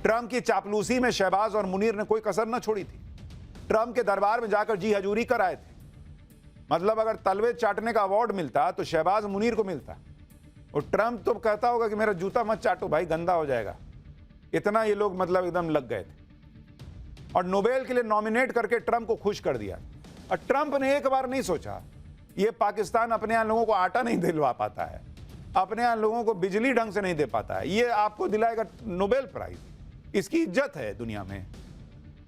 Trump की चापलूसी में शहबाज और मुनीर ने कोई कसर न छोड़ी थी। ट्रंप के दरबार में जाकर जी हजूरी कर आए थे। मतलब अगर तलवे चाटने का अवार्ड मिलता तो शहबाज मुनीर को मिलता, और ट्रंप तो कहता होगा कि मेरा जूता मत चाटो भाई, गंदा हो जाएगा। इतना ये लोग मतलब एकदम लग गए थे और नोबेल के लिए नॉमिनेट करके ट्रंप को खुश कर दिया। और ट्रंप ने एक बार नहीं सोचा, ये पाकिस्तान अपने यहां लोगों को आटा नहीं दिलवा पाता है, अपने यहां लोगों को बिजली ढंग से नहीं दे पाता है, ये आपको दिलाएगा नोबेल प्राइज। इसकी इज्जत है दुनिया में।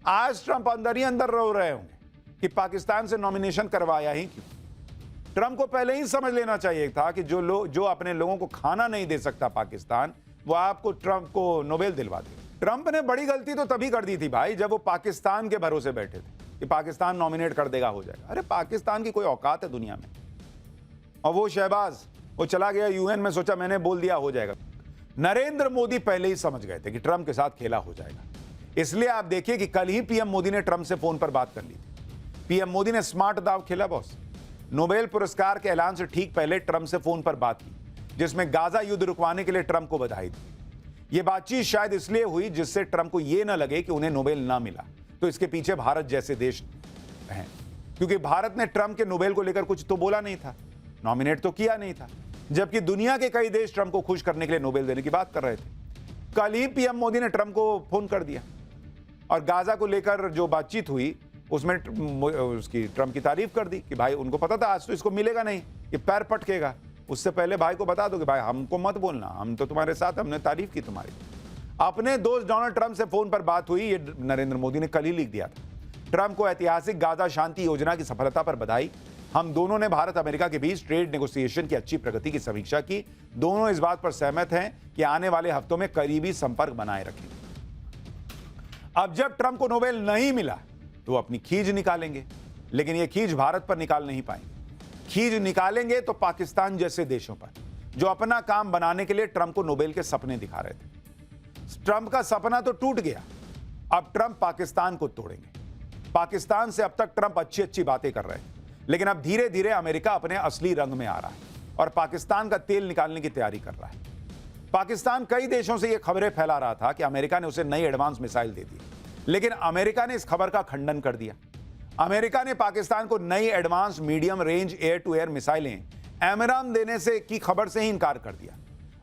आज ट्रंप अंदर ही अंदर रो रहे होंगे कि पाकिस्तान से नॉमिनेशन करवाया ही क्यों। ट्रंप को पहले ही समझ लेना चाहिए था कि जो अपने लोगों को खाना नहीं दे सकता पाकिस्तान, वो आपको ट्रंप को नोबेल दिलवा दे। ट्रंप ने बड़ी गलती तो तभी कर दी थी भाई जब वो पाकिस्तान के भरोसे बैठे थे कि पाकिस्तान नॉमिनेट कर देगा, हो जाएगा। अरे पाकिस्तान की कोई औकात है दुनिया में? और वो शहबाज वो चला गया यूएन में, सोचा मैंने बोल दिया हो जाएगा। नरेंद्र मोदी पहले ही समझ गए थे कि ट्रंप के साथ खेला हो जाएगा। इसलिए आप देखिए कि कल ही पीएम मोदी ने ट्रंप से फोन पर बात कर ली थी। पीएम मोदी ने स्मार्ट दाव खेला बॉस। नोबेल पुरस्कार के ऐलान से ठीक पहले ट्रंप से फोन पर बात की, जिसमें गाजा युद्ध रुकवाने के लिए ट्रंप को बधाई दी। यह बातचीत शायद इसलिए हुई जिससे ट्रंप को यह ना लगे कि उन्हें नोबेल ना मिला तो इसके पीछे भारत जैसे देश हैं, क्योंकि भारत ने ट्रंप के नोबेल को लेकर कुछ तो बोला नहीं था, नॉमिनेट तो किया नहीं था, जबकि दुनिया के कई देश ट्रंप को खुश करने के लिए नोबेल देने की बात कर रहे थे। कल ही पीएम मोदी ने ट्रंप को फोन कर दिया और गाजा को लेकर जो बातचीत हुई उसमें उसकी ट्रंप की तारीफ कर दी कि भाई उनको पता था आज तो इसको मिलेगा नहीं, ये पैर पटकेगा। उससे पहले भाई को बता दो कि भाई हमको मत बोलना, हम तो तुम्हारे साथ, हमने तारीफ की तुम्हारी। अपने दोस्त डोनाल्ड ट्रंप से फोन पर बात हुई, ये नरेंद्र मोदी ने कल ही लिख दिया था। ट्रंप को ऐतिहासिक गाजा शांति योजना की सफलता पर बधाई। हम दोनों ने भारत अमेरिका के बीच ट्रेड नेगोशिएशन की अच्छी प्रगति की समीक्षा की। दोनों इस बात पर सहमत हैं कि आने वाले हफ्तों में करीबी संपर्क बनाए रखेंगे। अब जब ट्रंप को नोबेल नहीं मिला तो वो अपनी खींच निकालेंगे, लेकिन ये खींच भारत पर निकाल नहीं पाएंगे। खींच निकालेंगे तो पाकिस्तान जैसे देशों पर, जो अपना काम बनाने के लिए ट्रंप को नोबेल के सपने दिखा रहे थे। ट्रंप का सपना तो टूट गया, अब ट्रंप पाकिस्तान को तोड़ेंगे। पाकिस्तान से अब तक ट्रंप अच्छी अच्छी बातें कर रहे थे, लेकिन अब धीरे धीरे अमेरिका अपने असली रंग में आ रहा है और पाकिस्तान का तेल निकालने की तैयारी कर रहा है। पाकिस्तान कई देशों से यह खबरें फैला रहा था कि अमेरिका ने उसे नई एडवांस मिसाइल दे दी, लेकिन अमेरिका ने इस खबर का खंडन कर दिया। अमेरिका ने पाकिस्तान को नई advance medium range air to air मिसाइलें एमराम देने से की खबर से ही इनकार कर दिया।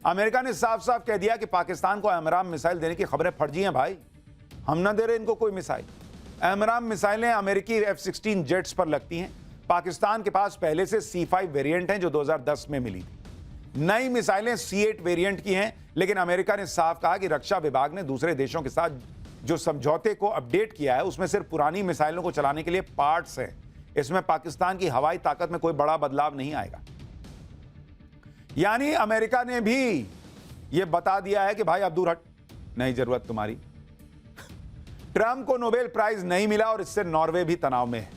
अमेरिका ने साफ साफ कह दिया कि पाकिस्तान को एमराम मिसाइल देने की खबरें फर्जी हैं भाई, हम ना दे रहे इनको कोई मिसाइल। एमराम मिसाइलें अमेरिकी F-16 जेट्स पर लगती हैं। पाकिस्तान के पास पहले से C5 वेरिएंट हैं जो 2010 में मिली थी। नई मिसाइलें C8 वेरिएंट की हैं, लेकिन अमेरिका ने साफ कहा कि रक्षा विभाग ने दूसरे देशों के साथ जो समझौते को अपडेट किया है उसमें सिर्फ पुरानी मिसाइलों को चलाने के लिए पार्ट्स हैं। इसमें पाकिस्तान की हवाई ताकत में कोई बड़ा बदलाव नहीं आएगा। यानी अमेरिका ने भी यह बता दिया है कि भाई अब दूर हट, नहीं जरूरत तुम्हारी। ट्रंप को नोबेल प्राइज नहीं मिला और इससे नॉर्वे भी तनाव में है।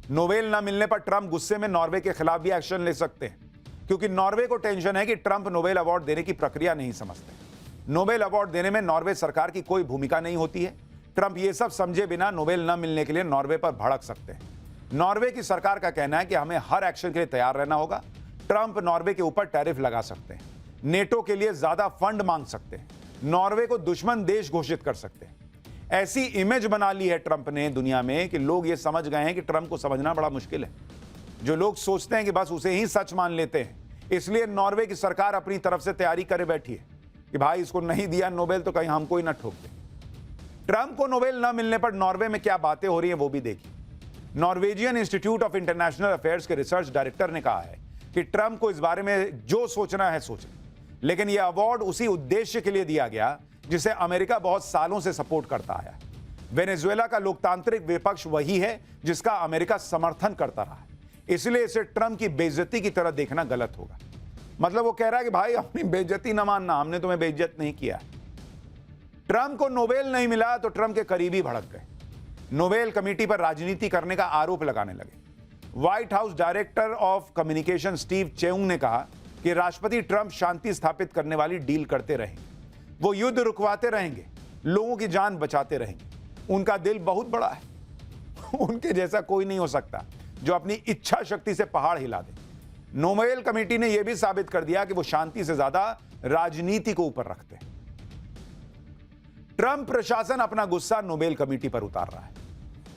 नोबेल न मिलने पर ट्रंप गुस्से में नॉर्वे के खिलाफ भी एक्शन ले सकते हैं, क्योंकि नॉर्वे को टेंशन है कि ट्रंप नोबेल अवार्ड देने की प्रक्रिया नहीं समझते। नोबेल अवार्ड देने में नॉर्वे सरकार की कोई भूमिका नहीं होती है। ट्रंप ये सब समझे बिना नोबेल न मिलने के लिए नॉर्वे पर भड़क सकते हैं। नॉर्वे की सरकार का कहना है कि हमें हर एक्शन के लिए तैयार रहना होगा। ट्रंप नॉर्वे के ऊपर टैरिफ लगा सकते हैं, नेटो के लिए ज्यादा फंड मांग सकते हैं, नॉर्वे को दुश्मन देश घोषित कर सकते हैं। ऐसी इमेज बना ली है ट्रंप ने दुनिया में कि लोग ये समझ गए हैं कि ट्रंप को समझना बड़ा मुश्किल है। जो लोग सोचते हैं कि बस उसे ही सच मान लेते हैं, इसलिए नॉर्वे की सरकार अपनी तरफ से तैयारी करे बैठी है कि भाई इसको नहीं दिया नोबेल तो कहीं हमको ही ना ठोक दे। ट्रंप को नोबेल न मिलने पर नॉर्वे में क्या बातें हो रही हैं वो भी देखिए। Norwegian institute of international affairs के रिसर्च डायरेक्टर ने कहा है कि ट्रंप को इस बारे में जो सोचना है सोचें, लेकिन यह अवार्ड उसी उद्देश्य के लिए दिया गया जिसे अमेरिका बहुत सालों से सपोर्ट करता आया है। वेनेजुएला का लोकतांत्रिक विपक्ष वही है जिसका अमेरिका समर्थन करता रहा है, इसलिए इसे ट्रंप की बेइज्जती की तरह देखना गलत होगा। मतलब वो कह रहा है कि भाई अपनी बेइज्जती न मानना, हमने तुम्हें बेइज्जत नहीं किया। ट्रंप को नोबेल नहीं मिला तो ट्रंप के करीबी भड़क गए, नोबेल कमेटी पर राजनीति करने का आरोप लगाने लगे। White house director of communication Steve Cheung ने कहा कि राष्ट्रपति ट्रंप शांति स्थापित करने वाली डील करते रहेंगे, वो युद्ध रुकवाते रहेंगे, लोगों की जान बचाते रहेंगे। उनका दिल बहुत बड़ा है, उनके जैसा कोई नहीं हो सकता जो अपनी इच्छा शक्ति से पहाड़ हिला दे। नोबेल कमेटी ने यह भी साबित कर दिया कि वो शांति से ज्यादा राजनीति को ऊपर रखते हैं। ट्रंप प्रशासन अपना गुस्सा नोबेल कमेटी पर उतार रहा है,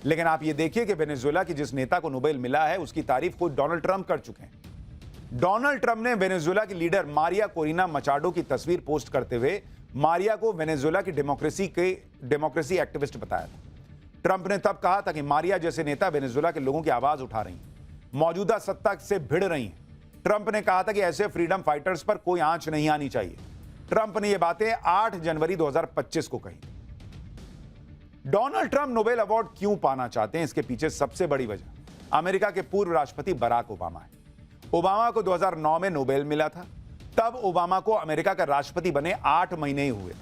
लेकिन आप ये देखिए कि वेनेजुएला की जिस नेता को नोबेल मिला है उसकी तारीफ खुद डोनाल्ड ट्रंप कर चुके हैं। डोनाल्ड ट्रंप ने वेनेजुएला की लीडर मारिया कोरिना मचाडो की तस्वीर पोस्ट करते हुए मारिया को वेनेजुएला की डेमोक्रेसी एक्टिविस्ट बताया था। ट्रंप ने तब कहा था कि मारिया जैसे नेता वेनेजुएला के लोगों की आवाज उठा रही हैं, मौजूदा सत्ता से भिड़ रही हैं। ट्रंप ने कहा था कि ऐसे फ्रीडम फाइटर्स पर कोई आंच नहीं आनी चाहिए। ट्रंप ने यह बातें 8 जनवरी 2025 को कही। डोनाल्ड ट्रंप नोबेल अवार्ड क्यों पाना चाहते हैं, इसके पीछे सबसे बड़ी वजह अमेरिका के पूर्व राष्ट्रपति बराक ओबामा है। ओबामा को 2009 में नोबेल मिला था। तब ओबामा को अमेरिका का राष्ट्रपति बने 8 महीने ही हुए।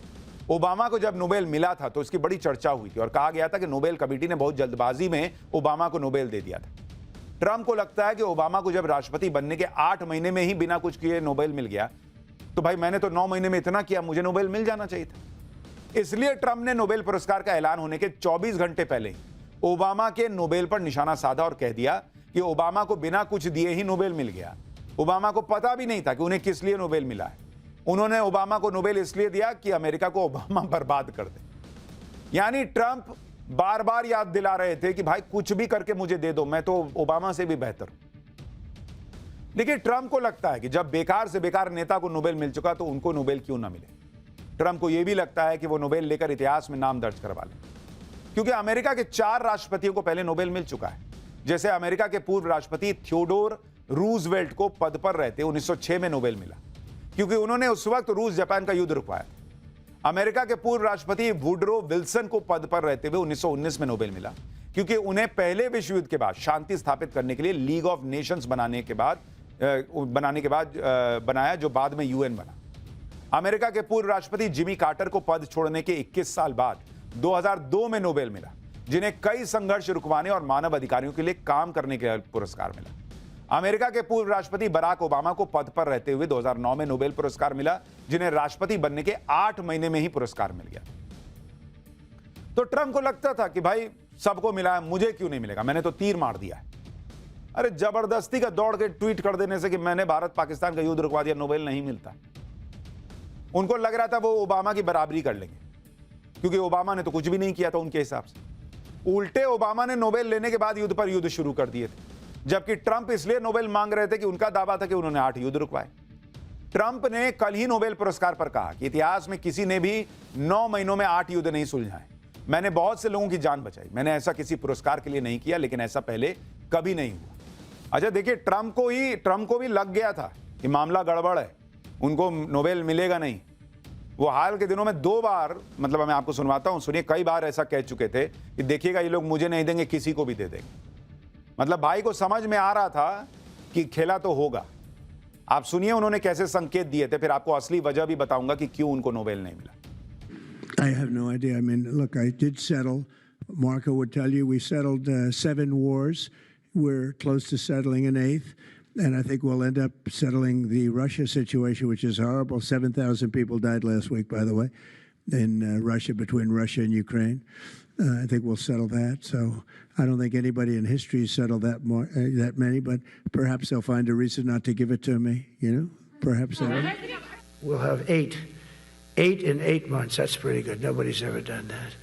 ओबामा को जब नोबेल मिला था तो इसकी बड़ी चर्चा हुई थी और कहा गया था कि नोबेल कमेटी ने बहुत जल्दबाजी में ओबामा को नोबेल दे दिया था। ट्रंप को लगता है कि ओबामा को जब राष्ट्रपति बनने के 8 महीने में ही बिना कुछ किए नोबेल मिल गया, तो भाई मैंने तो 9 महीने में इतना किया, मुझे नोबेल मिल जाना चाहिए था। इसलिए ट्रंप ने नोबेल पुरस्कार का ऐलान होने के 24 घंटे पहले ही ओबामा के नोबेल पर निशाना साधा और कह दिया कि ओबामा को बिना कुछ दिए ही नोबेल मिल गया। ओबामा को पता भी नहीं था कि उन्हें किस लिए नोबेल मिला है। उन्होंने ओबामा को नोबेल इसलिए दिया कि अमेरिका को ओबामा बर्बाद कर दे। यानी ट्रंप बार बार याद दिला रहे थे कि भाई कुछ भी करके मुझे दे दो, मैं तो ओबामा से भी बेहतर हूं। लेकिन ट्रंप को लगता है कि जब बेकार से बेकार नेता को नोबेल मिल चुका तो उनको नोबेल क्यों ना मिले। ट्रंप को यह भी लगता है कि वो नोबेल लेकर इतिहास में नाम दर्ज करवा ले, क्योंकि अमेरिका के 4 राष्ट्रपतियों को पहले नोबेल मिल चुका है। जैसे अमेरिका के पूर्व राष्ट्रपति थियोडोर रूजवेल्ट को पद पर रहते 1906 में नोबेल मिला, क्योंकि उन्होंने उस वक्त रूस जापान का युद्ध रुकवाया था। अमेरिका के पूर्व राष्ट्रपति वुडरो विल्सन को पद पर रहते हुए 1919 में नोबेल मिला, क्योंकि उन्हें पहले विश्व युद्ध के बाद शांति स्थापित करने के लिए लीग ऑफ नेशंस बनाने के बाद बनाया, जो बाद में यूएन बना। अमेरिका के पूर्व राष्ट्रपति जिमी कार्टर को पद छोड़ने के 21 साल बाद 2002 में नोबेल मिला, जिन्हें कई संघर्ष रुकवाने और मानव अधिकारियों के लिए काम करने के पुरस्कार मिला। अमेरिका के पूर्व राष्ट्रपति बराक ओबामा को पद पर रहते हुए 2009 में नोबेल पुरस्कार मिला, जिन्हें राष्ट्रपति बनने के 8 महीने में ही पुरस्कार मिल गया। तो ट्रंप को लगता था कि भाई सबको मिला है, मुझे क्यों नहीं मिलेगा, मैंने तो तीर मार दिया है। अरे जबरदस्ती का दौड़ के ट्वीट कर देने से कि मैंने भारत पाकिस्तान का युद्ध रुकवा दिया, नोबेल नहीं मिलता। उनको लग रहा था वो ओबामा की बराबरी कर लेंगे, क्योंकि ओबामा ने तो कुछ भी नहीं किया था उनके हिसाब से। उल्टे ओबामा ने नोबेल लेने के बाद युद्ध पर युद्ध शुरू कर दिए थे, जबकि ट्रंप इसलिए नोबेल मांग रहे थे कि उनका दावा था कि उन्होंने 8 युद्ध रुकवाए। ट्रंप ने कल ही नोबेल पुरस्कार पर कहा कि इतिहास में किसी ने भी 9 महीनों में 8 युद्ध नहीं सुलझाए। मैंने बहुत से लोगों की जान बचाई, मैंने ऐसा किसी पुरस्कार के लिए नहीं किया, लेकिन ऐसा पहले कभी नहीं हुआ। अच्छा देखिए, ट्रंप को भी लग गया था कि मामला गड़बड़ है, उनको नोबेल मिलेगा नहीं। वो हाल के दिनों में 2 बार, मतलब मैं आपको सुनवाता हूं, सुनिए, कई बार ऐसा कह चुके थे कि देखिएगा ये लोग मुझे नहीं देंगे, किसी को भी दे देंगे। मतलब भाई को समझ में आ रहा था कि खेला तो होगा। आप सुनिए उन्होंने कैसे संकेत दिए थे, फिर आपको असली वजह भी बताऊंगा कि क्यों उनको नोबेल नहीं मिला। I have no idea. I mean, look, I did settle. Marco would tell you we settled 7 wars. We're close to settling an 8th. And I think we'll end up settling the Russia situation, which is horrible. 7,000 people died last week, by the way, in Russia, between Russia and Ukraine. I think we'll settle that. So I don't think anybody in history has settled that many, but perhaps they'll find a reason not to give it to me, you know? Perhaps they will. We'll have 8. 8 in 8 months. That's pretty good. Nobody's ever done that.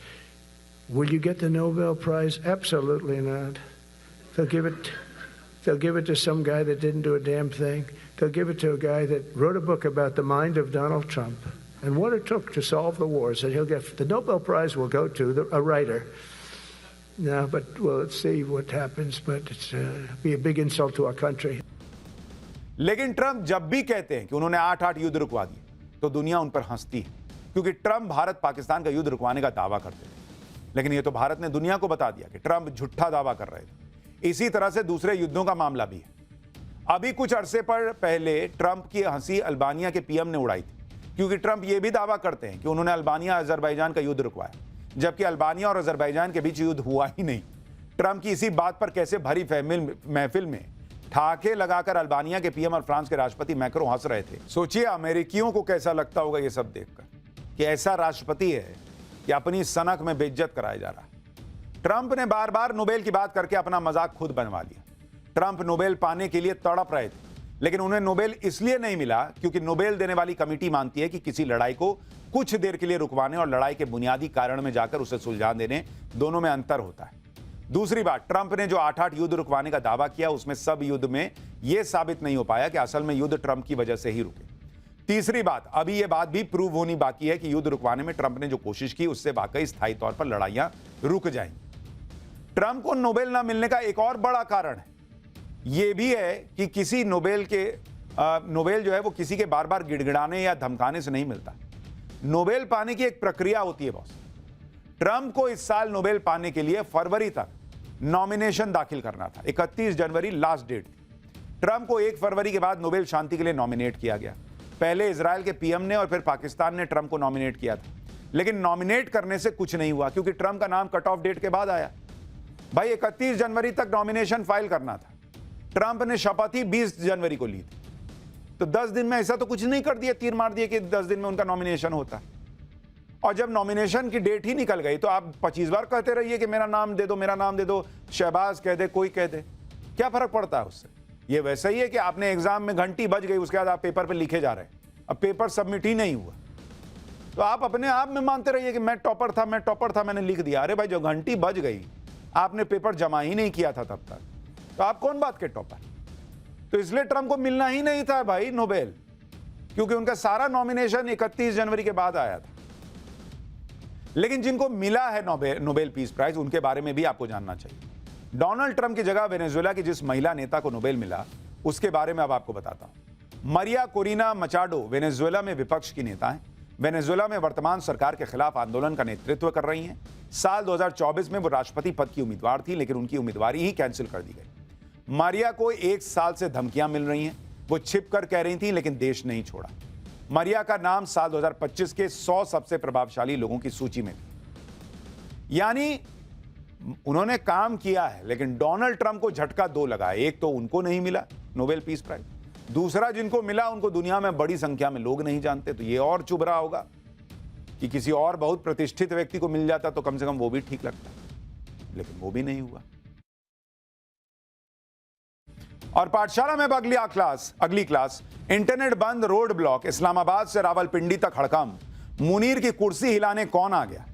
Will you get the Nobel Prize? Absolutely not. They'll give it to some guy that didn't do a damn thing. They'll give it to a guy that wrote a book about the mind of Donald Trump and what it took to solve the wars. And he'll get the Nobel Prize will go to a writer. No, but well, let's see what happens. But it's be a big insult to our country. लेकिन Trump जब भी कहते हैं कि उन्होंने 8 युद्ध रुकवा दिए, तो दुनिया उन पर हंसती है, क्योंकि ट्रंप भारत पाकिस्तान का युद्ध रुकवाने का दावा करते थे। लेकिन ये तो भारत ने दुनिया को बता दिया कि ट्रंप झूठा दावा कर रहे थे। इसी तरह से दूसरे युद्धों का मामला भी है। अभी कुछ अरसे पर पहले ट्रंप की हंसी अल्बानिया के पीएम ने उड़ाई थी, क्योंकि ट्रंप ये भी दावा करते हैं कि उन्होंने अल्बानिया अजरबैजान का युद्ध रुकवाया, जबकि अल्बानिया और अजरबैजान के बीच युद्ध हुआ ही नहीं। ट्रंप की इसी बात पर कैसे भरी महफिल में ठाके लगाकर अल्बानिया के पीएम और फ्रांस के राष्ट्रपति मैक्रो हंस रहे थे। सोचिए अमेरिकियों को कैसा लगता होगा ये सब देखकर कि ऐसा राष्ट्रपति है कि अपनी सनक में बेइज्जत कराया जा रहा है। ट्रंप ने बार बार नोबेल की बात करके अपना मजाक खुद बनवा लिया। ट्रंप नोबेल पाने के लिए तड़प रहे थे, लेकिन उन्हें नोबेल इसलिए नहीं मिला क्योंकि नोबेल देने वाली कमेटी मानती है कि किसी लड़ाई को कुछ देर के लिए रुकवाने और लड़ाई के बुनियादी कारण में जाकर उसे सुलझा देने दोनों में अंतर होता है। दूसरी बात, ट्रंप ने जो 8-8 युद्ध रुकवाने का दावा किया उसमें सब युद्ध में यह साबित नहीं हो पाया कि असल में युद्ध ट्रंप की वजह से ही रुके। तीसरी बात, अभी यह बात भी प्रूव होनी बाकी है कि युद्ध रुकवाने में ट्रंप ने जो कोशिश की उससे वाकई स्थायी तौर पर लड़ाइयां रुक जाएंगी। ट्रंप को नोबेल ना मिलने का एक और बड़ा कारण है यह भी है कि किसी नोबेल जो है वो किसी के बार बार गिड़गिड़ाने या धमकाने से नहीं मिलता। नोबेल पाने की एक प्रक्रिया होती है बॉस। ट्रंप को इस साल नोबेल पाने के लिए फरवरी तक नॉमिनेशन दाखिल करना था। 31 जनवरी लास्ट डेट थी। ट्रंप को 1 फरवरी के बाद नोबेल शांति के लिए नॉमिनेट किया गया। पहले इजराइल के पीएम ने और फिर पाकिस्तान ने ट्रंप को नॉमिनेट किया था, लेकिन नॉमिनेट करने से कुछ नहीं हुआ क्योंकि ट्रंप का नाम कट ऑफ डेट के बाद आया। भाई 31 जनवरी तक नॉमिनेशन फाइल करना था। ट्रंप ने शपथ ही 20 जनवरी को ली थी, तो 10 दिन में ऐसा तो कुछ नहीं कर दिया, तीर मार दिया कि 10 दिन में उनका नॉमिनेशन होता। और जब नॉमिनेशन की डेट ही निकल गई तो आप 25 बार कहते रहिए कि मेरा नाम दे दो, मेरा नाम दे दो, शहबाज कह दे, कोई कह दे, क्या फर्क पड़ता है उससे? ये वैसा ही है कि आपने एग्जाम में घंटी बज गई, उसके बाद आप पेपर पे लिखे जा रहे हैं, अब पेपर सबमिट ही नहीं हुआ, तो आप अपने आप में मानते रहिए कि मैं टॉपर था, मैंने लिख दिया। अरे भाई, जो घंटी बज गई, आपने पेपर जमा ही नहीं किया था तब तक, तो आप कौन बात के टॉपर? तो इसलिए ट्रंप को मिलना ही नहीं था भाई नोबेल, क्योंकि उनका सारा नॉमिनेशन 31 जनवरी के बाद आया था। लेकिन जिनको मिला है नोबेल पीस प्राइज, उनके बारे में भी आपको जानना चाहिए। डोनाल्ड ट्रंप की जगह वेनेजुएला की जिस महिला नेता को नोबेल मिला, उसके बारे में अब आपको बताता हूं। मरिया कोरिना मचाडो वेनेजुएला में विपक्ष की नेता हैं। वेनेजुएला में वर्तमान सरकार के खिलाफ आंदोलन का नेतृत्व कर रही हैं। साल 2024 में वो राष्ट्रपति पद की उम्मीदवार थी, लेकिन उनकी उम्मीदवारी ही कैंसिल कर दी गई। मारिया को 1 साल से धमकियां मिल रही हैं। वो छिप कर कह रही थी, लेकिन देश नहीं छोड़ा। मारिया का नाम साल 2025 के 100 सबसे प्रभावशाली लोगों की सूची में थी। यानी उन्होंने काम किया है, लेकिन डोनाल्ड ट्रंप को झटका 2 लगा। एक तो उनको नहीं मिला नोबेल पीस प्राइज, दूसरा जिनको मिला उनको दुनिया में बड़ी संख्या में लोग नहीं जानते। तो ये और चुभ रहा होगा कि किसी और बहुत प्रतिष्ठित व्यक्ति को मिल जाता तो कम से कम वो भी ठीक लगता, लेकिन वो भी नहीं हुआ। और पाठशाला में अगली क्लास इंटरनेट बंद, रोड ब्लॉक, इस्लामाबाद से रावलपिंडी तक हड़कंप, मुनीर की कुर्सी हिलाने कौन आ गया?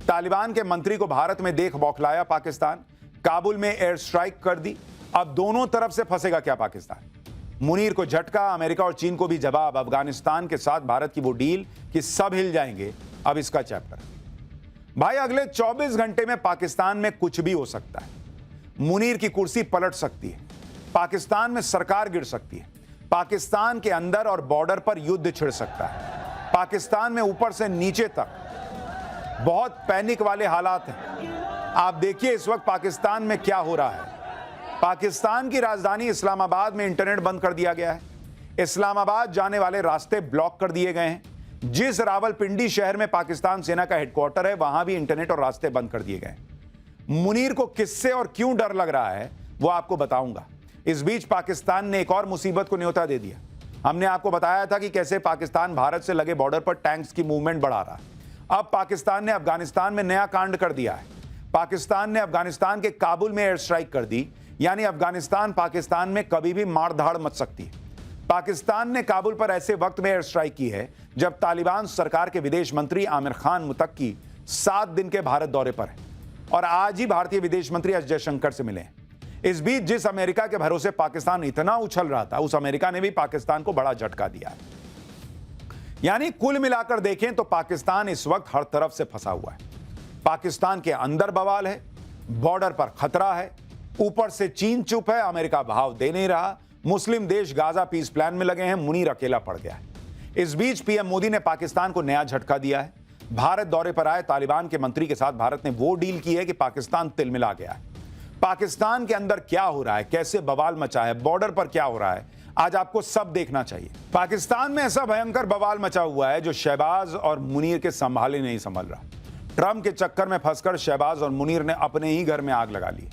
तालिबान के मंत्री को भारत में देख बौखलाया पाकिस्तान, काबुल में एयर स्ट्राइक कर दी। अब दोनों तरफ से फंसेगा क्या पाकिस्तान? मुनीर को झटका, अमेरिका और चीन को भी जवाब। अफगानिस्तान के साथ भारत की वो डील कि सब हिल जाएंगे, अब इसका चैप्टर। भाई, अगले 24 घंटे में पाकिस्तान में कुछ भी हो सकता है। मुनीर की कुर्सी पलट सकती है, पाकिस्तान में सरकार गिर सकती है, पाकिस्तान के अंदर और बॉर्डर पर युद्ध छिड़ सकता है। पाकिस्तान में ऊपर से नीचे तक बहुत पैनिक वाले हालात हैं। आप देखिए इस वक्त पाकिस्तान में क्या हो रहा है। पाकिस्तान की राजधानी इस्लामाबाद में इंटरनेट बंद कर दिया गया है। इस्लामाबाद जाने वाले रास्ते ब्लॉक कर दिए गए हैं। जिस रावलपिंडी शहर में पाकिस्तान सेना का हेडक्वार्टर है, वहां भी इंटरनेट और रास्ते बंद कर दिए गए। मुनीर को किससे और क्यों डर लग रहा है वो आपको बताऊंगा। इस बीच पाकिस्तान ने एक और मुसीबत को न्योता दे दिया। हमने आपको बताया था कि कैसे पाकिस्तान भारत से लगे बॉर्डर पर टैंक्स की मूवमेंट बढ़ा रहा है। अब पाकिस्तान ने अफगानिस्तान में नया कांड कर दिया है। पाकिस्तान ने अफगानिस्तान के काबुल में एयर स्ट्राइक कर दी, यानी अफगानिस्तान पाकिस्तान में कभी भी मारधाड़ मच सकती है। पाकिस्तान ने काबुल पर ऐसे वक्त में एयर स्ट्राइक की है जब तालिबान सरकार के विदेश मंत्री आमिर खान मुतक्की 7 दिन के भारत दौरे पर है और आज ही भारतीय विदेश मंत्री एस जयशंकर से मिले हैं। इस बीच जिस अमेरिका के भरोसे पाकिस्तान इतना उछल रहा था, उस अमेरिका ने भी पाकिस्तान को बड़ा झटका दिया है। यानी कुल मिलाकर देखें तो पाकिस्तान इस वक्त हर तरफ से फंसा हुआ है। पाकिस्तान के अंदर बवाल है, बॉर्डर पर खतरा है, ऊपर से चीन चुप है, अमेरिका भाव दे नहीं रहा, मुस्लिम देश गाजा पीस प्लान में लगे हैं, मुनीर अकेला पड़ गया है। इस बीच पीएम मोदी ने पाकिस्तान को नया झटका दिया है। भारत दौरे पर आए तालिबान के मंत्री के साथ भारत ने वो डील की है कि पाकिस्तान तिलमिला गया है। पाकिस्तान के अंदर क्या हो रहा है, कैसे बवाल मचा है, बॉर्डर पर क्या हो रहा है, आज आपको सब देखना चाहिए। पाकिस्तान में ऐसा भयंकर बवाल मचा हुआ है जो शहबाज और मुनीर के संभाले नहीं संभल रहा। ट्रंप के चक्कर में फंसकर शहबाज और मुनीर ने अपने ही घर में आग लगा ली।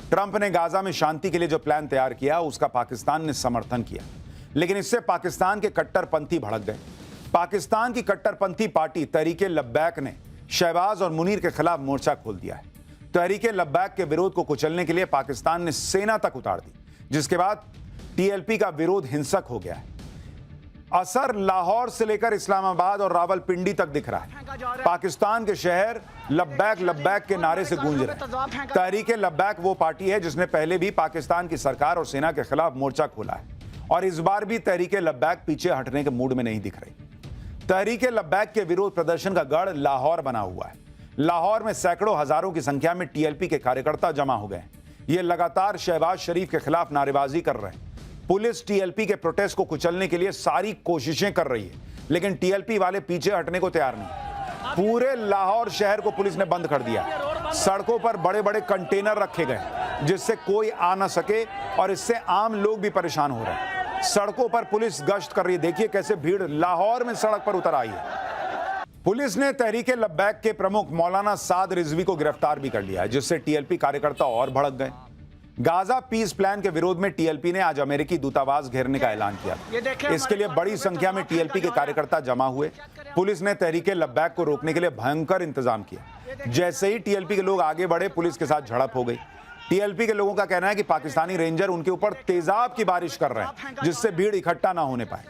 ट्रंप ने गाजा में शांति के लिए जो प्लान तैयार किया उसका पाकिस्तान ने समर्थन किया, लेकिन इससे पाकिस्तान के कट्टरपंथी भड़क गए। पाकिस्तान की कट्टरपंथी पार्टी तहरीके लब्बैक ने शहबाज और मुनीर के खिलाफ मोर्चा खोल दिया है। तहरीके लब्बैक के विरोध को कुचलने के लिए पाकिस्तान ने सेना तक उतार दी, जिसके बाद टीएलपी का विरोध हिंसक हो गया है। असर लाहौर से लेकर इस्लामाबाद और रावलपिंडी तक दिख रहा है। पाकिस्तान के शहर लब्बैक लब्बैक के नारे से गूंज रहे हैं। तहरीके लब्बैक वो पार्टी है जिसने पहले भी पाकिस्तान की सरकार और सेना के खिलाफ मोर्चा खोला है और इस बार भी तहरीके लब्बैक पीछे हटने के मूड में नहीं दिख रही। तहरीके लब्बैक के विरोध प्रदर्शन का गढ़ लाहौर बना हुआ है। लाहौर में सैकड़ों हजारों की संख्या में टीएलपी के कार्यकर्ता जमा हो गए। ये लगातार शहबाज शरीफ के खिलाफ नारेबाजी कर रहे हैं। पुलिस टीएलपी के प्रोटेस्ट को कुचलने के लिए सारी कोशिशें कर रही है, लेकिन टीएलपी वाले पीछे हटने को तैयार नहीं। पूरे लाहौर शहर को पुलिस ने बंद कर दिया। सड़कों पर बड़े बड़े कंटेनर रखे गए जिससे कोई आ ना सके और इससे आम लोग भी परेशान हो रहे हैं। सड़कों पर पुलिस गश्त कर रही है। देखिए कैसे भीड़ लाहौर में सड़क पर उतर आई है। पुलिस ने तहरीके लब्बैक के प्रमुख मौलाना साद रिजवी को गिरफ्तार भी कर लिया है, जिससे टीएलपी कार्यकर्ता और भड़क गए। गाजा पीस प्लान के विरोध में टीएलपी ने आज अमेरिकी दूतावास घेरने का ऐलान किया। इसके लिए बड़ी संख्या में टीएलपी के कार्यकर्ता जमा हुए। पुलिस ने तहरीके लब्बैक को रोकने के लिए भयंकर इंतजाम किया। जैसे ही टीएलपी के लोग आगे बढ़े, पुलिस के साथ झड़प हो गई। टीएलपी के लोगों का कहना है कि पाकिस्तानी रेंजर उनके ऊपर तेजाब की बारिश कर रहे हैं, जिससे भीड़ इकट्ठा ना होने पाए।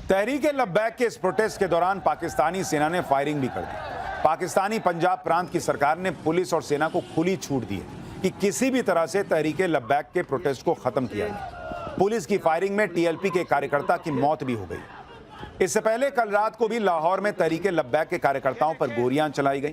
तहरीके लब्बैक के इस प्रोटेस्ट के दौरान पाकिस्तानी सेना ने फायरिंग भी कर दी। पाकिस्तानी पंजाब प्रांत की सरकार ने पुलिस और सेना को खुली छूट दी है कि किसी भी तरह से तहरीके लब्बैक के प्रोटेस्ट को खत्म किया जाए। पुलिस की फायरिंग में टीएलपी के कार्यकर्ता की मौत भी हो गई। इससे पहले कल रात को भी लाहौर में तहरीके लब्बैक के कार्यकर्ताओं पर गोलियां चलाई गई।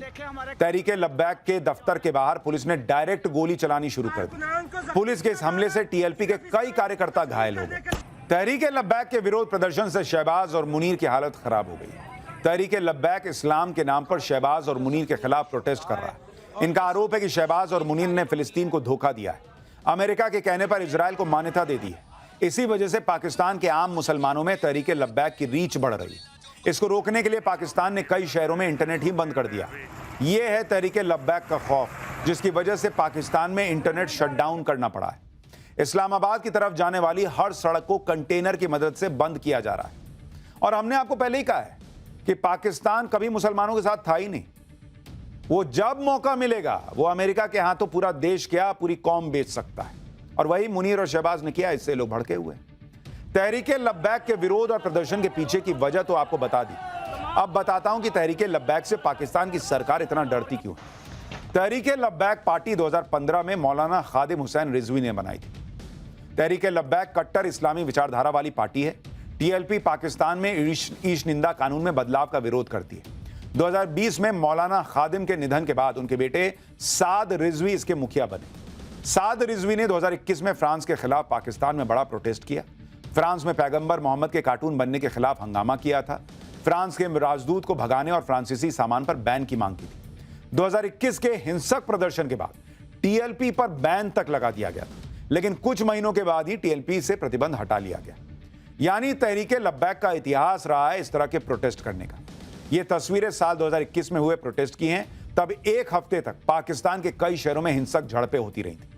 तहरीके लब्बैक के दफ्तर के बाहर पुलिस ने डायरेक्ट गोली चलानी शुरू कर दी। पुलिस के इस हमले से टीएलपी के कई कार्यकर्ता घायल हो गए। तहरीके लब्बैक के विरोध प्रदर्शन से शहबाज और मुनीर की हालत खराब हो गई। तहरीके लब्बैक इस्लाम के नाम पर शहबाज और मुनीर के खिलाफ प्रोटेस्ट कर रहा है। इनका आरोप है कि शहबाज और मुनीर ने फिलिस्तीन को धोखा दिया है, अमेरिका के कहने पर इजराइल को मान्यता दे दी है। इसी वजह से पाकिस्तान के आम मुसलमानों में तहरीके लब्बैक की रीच बढ़ रही है। इसको रोकने के लिए पाकिस्तान ने कई शहरों में इंटरनेट ही बंद कर दिया। यह है तहरीके लब्बैक का खौफ, जिसकी वजह से पाकिस्तान में इंटरनेट शटडाउन करना पड़ा है। इस्लामाबाद की तरफ जाने वाली हर सड़क को कंटेनर की मदद से बंद किया जा रहा है। और हमने आपको पहले ही कहा है कि पाकिस्तान कभी मुसलमानों के साथ था ही नहीं। वो जब मौका मिलेगा वो अमेरिका के हाथों पूरा देश क्या पूरी कौम बेच सकता है, और वही मुनीर और शहबाज ने किया। इससे लोग भड़के हुए। तहरीके लब्बैक के विरोध और प्रदर्शन के पीछे की वजह तो आपको बता दी। अब बताता हूं कि तहरीके लब्बैक से पाकिस्तान की सरकार इतना डरती क्यों है। तहरीके लब्बैक पार्टी 2015 में मौलाना खादिम हुसैन रिजवी ने बनाई थी। तहरीके लब्बैक कट्टर इस्लामी विचारधारा वाली पार्टी है। टीएलपी पाकिस्तान में ईश निंदा कानून में बदलाव का विरोध करती है। 2020 में मौलाना खादिम के निधन के बाद उनके बेटे साद रिजवी इसके मुखिया बने। साद रिजवी ने 2021 में फ्रांस के खिलाफ पाकिस्तान में बड़ा प्रोटेस्ट किया। फ्रांस में पैगंबर मोहम्मद के कार्टून बनने के खिलाफ हंगामा किया था। फ्रांस के राजदूत को भगाने और फ्रांसीसी सामान पर बैन की मांग की थी। 2021 के हिंसक प्रदर्शन के बाद टीएलपी पर बैन तक लगा दिया गया था, लेकिन कुछ महीनों के बाद ही टीएलपी से प्रतिबंध हटा लिया गया। यानी तहरीके लब्बैक का इतिहास रहा है इस तरह के प्रोटेस्ट करने का। ये तस्वीरें साल 2021 में हुए प्रोटेस्ट की हैं। तब एक हफ्ते तक पाकिस्तान के कई शहरों में हिंसक झड़पें होती रही थी।